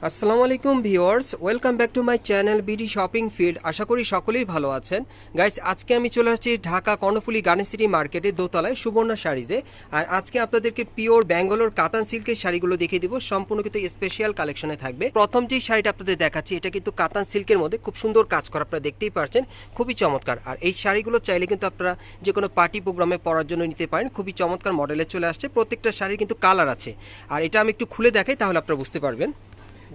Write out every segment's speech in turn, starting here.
আসসালামু আলাইকুম viewers, welcome back to my channel BD shopping field. আশা করি সকলেই ভালো আছেন। গাইস, আজকে আমি চলে আসছি ঢাকা কর্ণফুলী গার্ডেন সিটি মার্কেটে দোতলায় সুবর্ণা শাড়িজে। আর আজকে আপনাদেরকে পিওর ব্যাঙ্গালোর কাতান সিল্কের শাড়িগুলো দেখিয়ে দিব, সম্পূর্ণ কিন্তু স্পেশাল কালেকশনে থাকবে। প্রথম যে শাড়িটা আপনাদের দেখাচ্ছি এটা কিন্তু কাতান সিল্কের মধ্যে খুব সুন্দর কাজ করা, আপনারা দেখতেই পাচ্ছেন, খুবই চমৎকার। আর এই শাড়িগুলো চাইলে কিন্তু আপনারা যে কোনো পার্টি প্রোগ্রামে পরার জন্য নিতে পারেন। খুবই চমৎকার মডেলে চলে আসছে, প্রত্যেকটা শাড়ির কিন্তু কালার আছে। আর এটা আমি একটু খুলে দেখাই, তাহলে আপনারা বুঝতে পারবেন।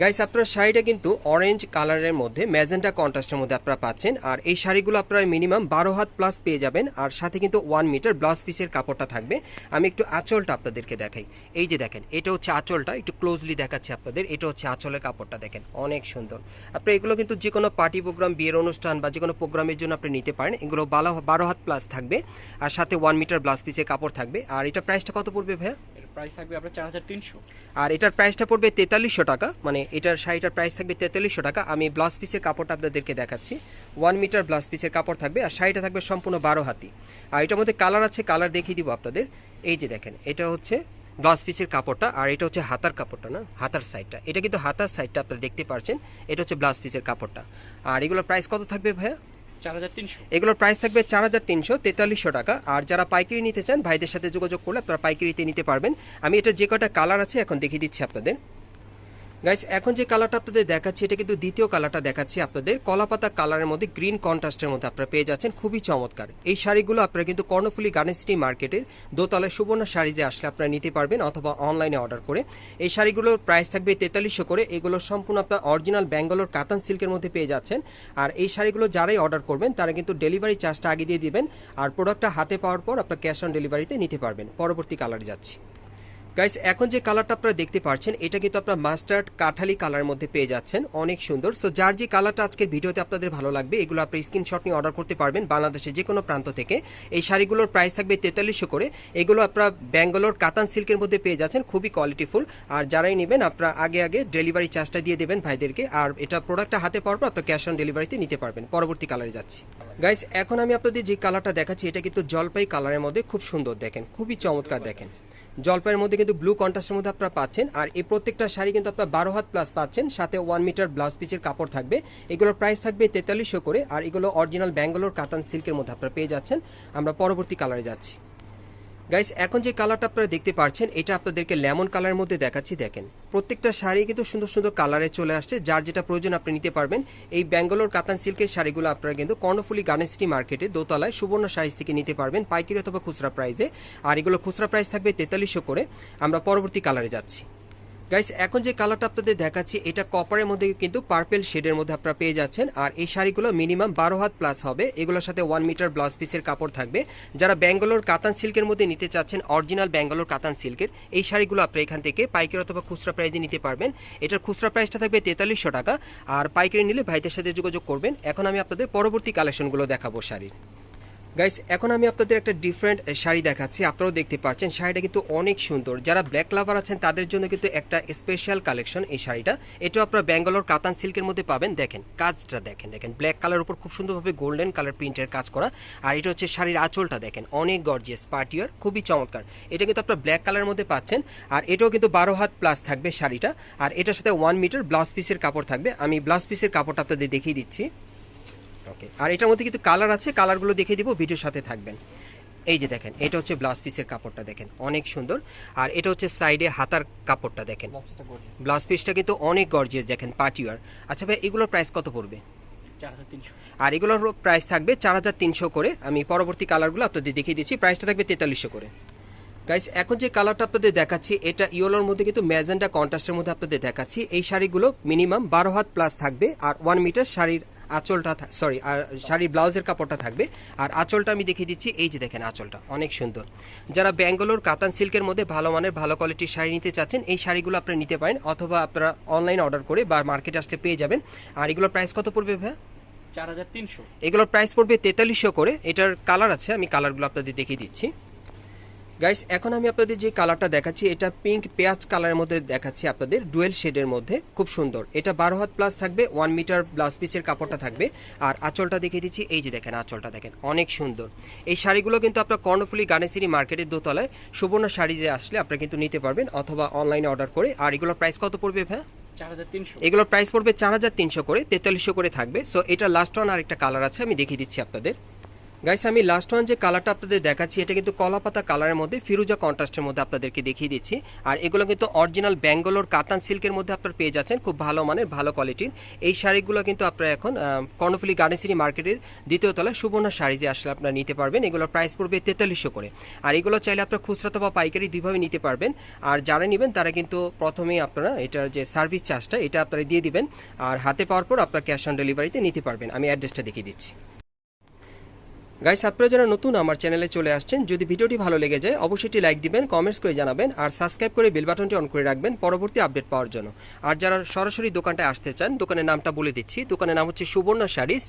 গাইস, আপনার শাড়িটা কিন্তু অরেঞ্জ কালারের মধ্যে ম্যাজেন্টা কন্ট্রাস্টের মধ্যে আপনারা পাচ্ছেন। আর এই শাড়িগুলো আপনারা মিনিমাম 12 হাত প্লাস পেয়ে যাবেন। আর সাথে কিন্তু 1 মিটার ব্লাউজ পিসের কাপড়টা থাকবে। আমি একটু আঁচলটা আপনাদেরকে দেখাই। এই যে দেখেন, এটা হচ্ছে আঁচলটা, একটু ক্লোজলি দেখাচ্ছি আপনাদের। এটা হচ্ছে আঁচলের কাপড়টা, দেখেন অনেক সুন্দর। আপনি এগুলো কিন্তু যে কোনো পার্টি প্রোগ্রাম, বিয়ের অনুষ্ঠান বা যে কোনো প্রোগ্রামের জন্য আপনি নিতে পারেন। এগুলো 12 হাত প্লাস থাকবে আর সাথে 1 মিটার ব্লাউজ পিসের কাপড় থাকবে। আর এটা প্রাইসটা কত পড়বে ভাইয়া? প্রাইস থাকবে আপনার 4300। আর এটার প্রাইসটা পড়বে 4300 টাকা, মানে এটার শাড়িটার প্রাইস থাকবে 4300 টাকা। আমি ব্লাউজ পিসের কাপড়টা আপনাদেরকে দেখাচ্ছি। 1 মিটার ব্লাউজ পিসের কাপড় থাকবে আর শাড়িটা থাকবে সম্পূর্ণ 12 হাতি। আর এটার মধ্যে কালার আছে, কালার দেখিয়ে দিব আপনাদের। এই যে দেখেন, এটা হচ্ছে ব্লাউজ পিসের কাপড়টা আর এটা হচ্ছে হাতার কাপড়টা, না হাতার সাইডটা, এটা কিন্তু হাতার সাইডটা আপনারা দেখতে পাচ্ছেন। এটা হচ্ছে ব্লাউজ পিসের কাপড়টা। আর এগুলোর প্রাইস কত থাকবে ভাইয়া? 4300। এগুলোর প্রাইস থাকবে 4343 টাকা। আর যারা পাইকারি নিতে চান, ভাইদের সাথে যোগাযোগ করলে আপনারা পাইকারিতে নিতে পারবেন। আমি এটা যে কটা কালার আছে এখন দেখিয়ে দিচ্ছি আপনাদের। গাইস, এখন যে কালারটা আপনাদের দেখাচ্ছি এটা কিন্তু দ্বিতীয় কালারটা দেখাচ্ছি আপনাদের। কলাপাতা কালারের মধ্যে গ্রিন কন্ট্রাস্টের মধ্যে আপনারা পেয়ে যাচ্ছেন, খুবই চমৎকার। এই শাড়িগুলো আপনারা কিন্তু কর্ণফুলী গার্ডেন সিটি মার্কেটের দোতলায় সুবর্ণা শাড়িজে আসলে আপনারা নিতে পারবেন অথবা অনলাইনে অর্ডার করে। এই শাড়িগুলোর প্রাইস থাকবে 4300 করে। এগুলো সম্পূর্ণ আপনার অরিজিনাল ব্যাঙ্গালোর কাতান সিল্কের মধ্যে পেয়ে যাচ্ছেন। আর এই শাড়িগুলো যারাই অর্ডার করবেন তারা কিন্তু ডেলিভারি চার্জটা আগে দিয়ে দিবেন। আর প্রোডাক্টটা হাতে পাওয়ার পর আপনার ক্যাশ অন ডেলিভারিতে নিতে পারবেন। পরবর্তী কালারে যাচ্ছি। গাইস, এখন যে কালারটা আপনারা দেখতে পাচ্ছেন এটা কিন্তু আপনারা মাস্টার্ড কাঠালি কালারের মধ্যে পেয়ে যাচ্ছেন, অনেক সুন্দর। সো যার যে কালারটা আজকের ভিডিওতে আপনাদের ভালো লাগবে, এগুলো আপনি স্ক্রিনশট নিয়ে অর্ডার করতে পারবেন বাংলাদেশের যে কোনো প্রান্ত থেকে। এই শাড়িগুলোর প্রাইস থাকবে 4300 করে। এগুলো আপনারা ব্যাঙ্গালোর কাতান সিল্কের মধ্যে পেয়ে যাচ্ছেন, খুবই কোয়ালিটিফুল। আর যারাই নেবেন আপনারা আগে ডেলিভারি চার্জটা দিয়ে দেবেন ভাইদেরকে। আর এটা প্রোডাক্টটা হাতে পাওয়ার পর আপনার ক্যাশ অন ডেলিভারিতে নিতে পারবেন। পরবর্তী কালারে যাচ্ছি। গাইস, এখন আমি আপনাদের যে কালারটা দেখাচ্ছি এটা কিন্তু জলপাই কালারের মধ্যে, খুব সুন্দর, দেখেন খুবই চমৎকার। দেখেন জলপাইয়ের মধ্যে কিন্তু ব্লু কন্ট্রাস্টের মধ্যে আপনারা পাচ্ছেন। আর এই প্রত্যেকটা শাড়ি কিন্তু আপনারা 12 হাত প্লাস পাচ্ছেন, সাথে 1 মিটার ব্লাউজ পিসের কাপড় থাকবে। এগুলোর প্রাইস থাকবে 4300 করে। আর এগুলো অরিজিনাল ব্যাঙ্গালোর কাতান সিল্কের মধ্যে আপনারা পেয়ে যাচ্ছেন। আমরা পরবর্তী কালারে যাচ্ছি। গাইস, এখন যে কালারটা আপনারা দেখতে পাচ্ছেন এটা আপনাদেরকে লেমন কালারের মধ্যে দেখাচ্ছি। দেখেন প্রত্যেকটা শাড়ি কিন্তু সুন্দর সুন্দর কালারে চলে আসছে, যার যেটা প্রয়োজন আপনি নিতে পারবেন। এই ব্যাঙ্গালোর কাতান সিল্কের শাড়িগুলো আপনারা কিন্তু কর্ণফুলী গার্ডেন সিটি মার্কেটে দোতলায় সুবর্ণা শাড়িজ থেকে নিতে পারবেন পাইকারি অথবা খুচরা প্রাইসে। আর এগুলো খুচরা প্রাইস থাকবে 4300 করে। আমরা পরবর্তী কালারে যাচ্ছি। গাইস, এখন যে কালারটা আপনাদের দেখাচ্ছি এটা কপারের মধ্যে কিন্তু পার্পল শেডের মধ্যে আপনারা পেয়ে যাচ্ছেন। আর এই শাড়িগুলো মিনিমাম 12 হাত প্লাস হবে। এগুলোর সাথে 1 মিটার ব্লাউজ পিসের কাপড় থাকবে। যারা ব্যাঙ্গালোর কাতান সিল্কের মধ্যে নিতে চাচ্ছেন, অরিজিনাল ব্যাঙ্গালোর কাতান সিল্কের এই শাড়িগুলো আপনারা এখান থেকে পাইকারি অথবা খুচরা প্রাইসে নিতে পারবেন। এটার খুচরা প্রাইসটা থাকবে 4300 টাকা। আর পাইকারি নিলে ভাইদের সাথে যোগাযোগ করবেন। এখন আমি আপনাদের পরবর্তী কালেকশনগুলো দেখাবো শাড়ির। গাইস, এখন আমি আপনাদের একটা ডিফারেন্ট শাড়ি দেখাচ্ছি। আপনারাও দেখতে পাচ্ছেন শাড়িটা কিন্তু অনেক সুন্দর। যারা ব্ল্যাক লাভার আছেন তাদের জন্য কিন্তু একটা স্পেশাল কালেকশন এই শাড়িটা। এটাও আপনারা ব্যাঙ্গালোর কাতান সিল্কের মধ্যে পাবেন। দেখেন কাজটা, দেখেন ব্ল্যাক কালার উপর খুব সুন্দরভাবে গোল্ডেন কালার প্রিন্টের কাজ করা। আর এটা হচ্ছে শাড়ির আঁচলটা, দেখেন অনেক গর্জিয়াস পার্টিয়ার, খুবই চমৎকার। এটা কিন্তু আপনারা ব্ল্যাক কালারের মধ্যে পাচ্ছেন। আর এটাও কিন্তু 12 হাত প্লাস থাকবে শাড়িটা। আর এটার সাথে 1 মিটার ব্লাউজ পিসের কাপড় থাকবে। আমি ব্লাউজ পিসের কাপড়টা আপনাদের দেখিয়ে দিচ্ছি। ওকে, আর এটার মধ্যে কিন্তু কালার আছে, কালারগুলো দেখিয়ে দিব, ভিডিওর সাথে থাকবেন। এই যে দেখেন, এটা হচ্ছে ব্লাউজ পিসের কাপড়টা, দেখেন অনেক সুন্দর। আর এটা হচ্ছে সাইডে হাতার কাপড়টা, দেখেন ব্লাউজ পিসটা কিন্তু অনেক গর্জিয়াস, দেখেন পার্টিওয়ার। আচ্ছা ভাই, এগুলোর প্রাইস কত পড়বে? 4300। আর এগুলোর প্রাইস থাকবে 4300 করে। আমি পরবর্তী কালারগুলো আপনাদের দেখিয়ে দিচ্ছি, প্রাইসটা থাকবে 4300 করে। গাইস, এখন যে কালারটা আপনাদের দেখাচ্ছি এটা ইয়েলোর মধ্যে কিন্তু ম্যাজেন্টা কন্ট্রাস্টের মধ্যে আপনাদের দেখাচ্ছি। এই শাড়িগুলো মিনিমাম 12 হাত প্লাস থাকবে। আর 1 মিটার শাড়ির আঁচলটা, সরি, আর শাড়ির ব্লাউজের কাপড়টা থাকবে। আর আঁচলটা আমি দেখিয়ে দিচ্ছি। এই যে দেখেন আঁচলটা অনেক সুন্দর। যারা ব্যাঙ্গালোর কাতান সিল্কের মধ্যে ভালো মানের ভালো কোয়ালিটির শাড়ি নিতে চাচ্ছেন, এই শাড়িগুলো আপনারা নিতে পারেন অথবা আপনারা অনলাইন অর্ডার করে বা মার্কেটে আসলে পেয়ে যাবেন। আর এগুলোর প্রাইস কত পড়বে ভাই? 4300। এগুলোর প্রাইস পড়বে 4300 করে। এটার কালার আছে, আমি কালারগুলো আপনাদের দেখিয়ে দিচ্ছি। গাইস, এখন আমি আপনাদের যে কালারটা দেখাচ্ছি এটা পিঙ্ক পেঁয়াজ কালারের মধ্যে দেখাচ্ছি আপনাদের, ডুয়েল শেডের মধ্যে, খুব সুন্দর। এটা 12 হাত প্লাস থাকবে, 1 মিটার ব্লাউজ পিসের কাপড়টা থাকবে। আর আঁচলটা দেখিয়ে দিচ্ছি। এই যে দেখেন আঁচলটা, দেখেন অনেক সুন্দর। এই শাড়িগুলো কিন্তু আপনার কর্ণফুলী গার্ডেন সিটি মার্কেটের দোতলায় সুবর্ণা শাড়িজে আসলে আপনারা কিন্তু নিতে পারবেন অথবা অনলাইনে অর্ডার করে। আর এগুলোর প্রাইস কত পড়বে ভাই? 4300 এগুলোর প্রাইস পড়বে 4300 করে, 4300 করে থাকবে। সো এটা লাস্ট ওয়ান আর একটা কালার আছে, আমি দেখিয়ে দিচ্ছি আপনাদের। গাইস আমি লাস্ট ওয়ান যে কালারটা আপনাদের দেখাচ্ছি এটা কিন্তু কলাপাতা কালারের মধ্যে ফিরোজা কন্ট্রাস্টের মধ্যে আপনাদেরকে দেখিয়ে দিচ্ছি। আর এগুলো কিন্তু অরিজিনাল ব্যাঙ্গালোর কাতান সিল্কের মধ্যে আপনারা পেয়ে যাচ্ছেন, খুব ভালো মানের ভালো কোয়ালিটির। এই শাড়িগুলো কিন্তু আপনারা এখন কর্ণফুলী গার্ডেন সিটি মার্কেটের দ্বিতীয় তলায় সুবর্ণা শাড়িজে আসলে আপনারা নিতে পারবেন। এগুলোর প্রাইস পড়বে 4300 করে। আর এগুলো চাইলে আপনারা খুচরা বা পাইকারি দুইভাবে নিতে পারবেন। আর যারা নেবেন তারা কিন্তু প্রথমেই আপনারা এটার যে সার্ভিস চার্জটা এটা আপনারা দিয়ে দিবেন, আর হাতে পাওয়ার পর আপনারা ক্যাশ অন ডেলিভারিতে নিতে পারবেন। আমি অ্যাড্রেসটা দেখিয়ে দিচ্ছি। গাইস আপনারা যারা নতুন আমার চ্যানেলে চলে আসছেন, যদি ভিডিওটি ভালো লেগে যায় অবশ্যই একটি লাইক দিবেন, কমেন্টস করে জানাবেন, আর সাবস্ক্রাইব করে বেল বাটনটি অন করে রাখবেন পরবর্তী আপডেট পাওয়ার জন্য। আর যারা সরাসরি দোকানটায় আসতে চান, দোকানের নামটা বলে দিচ্ছি। দোকানের নাম হচ্ছে সুবর্ণা শাড়িজ,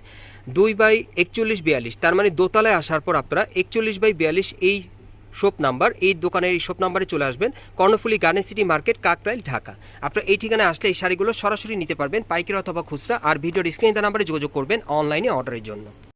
2/4142। তার মানে দোতলায় আসার পর আপনারা 41/42 এই শপ নাম্বার, এই দোকানের এই শপ নাম্বারে চলে আসবেন, Karnaphuli garden city market, Kakrail, Dhaka. আপনারা এই ঠিকানায় আসলে এই শাড়িগুলো সরাসরি নিতে পারবেন, পাইকারি অথবা খুচরা। আর ভিডিওর স্ক্রিনে দেওয়া নাম্বারে যোগাযোগ করবেন অনলাইনে অর্ডারের জন্য।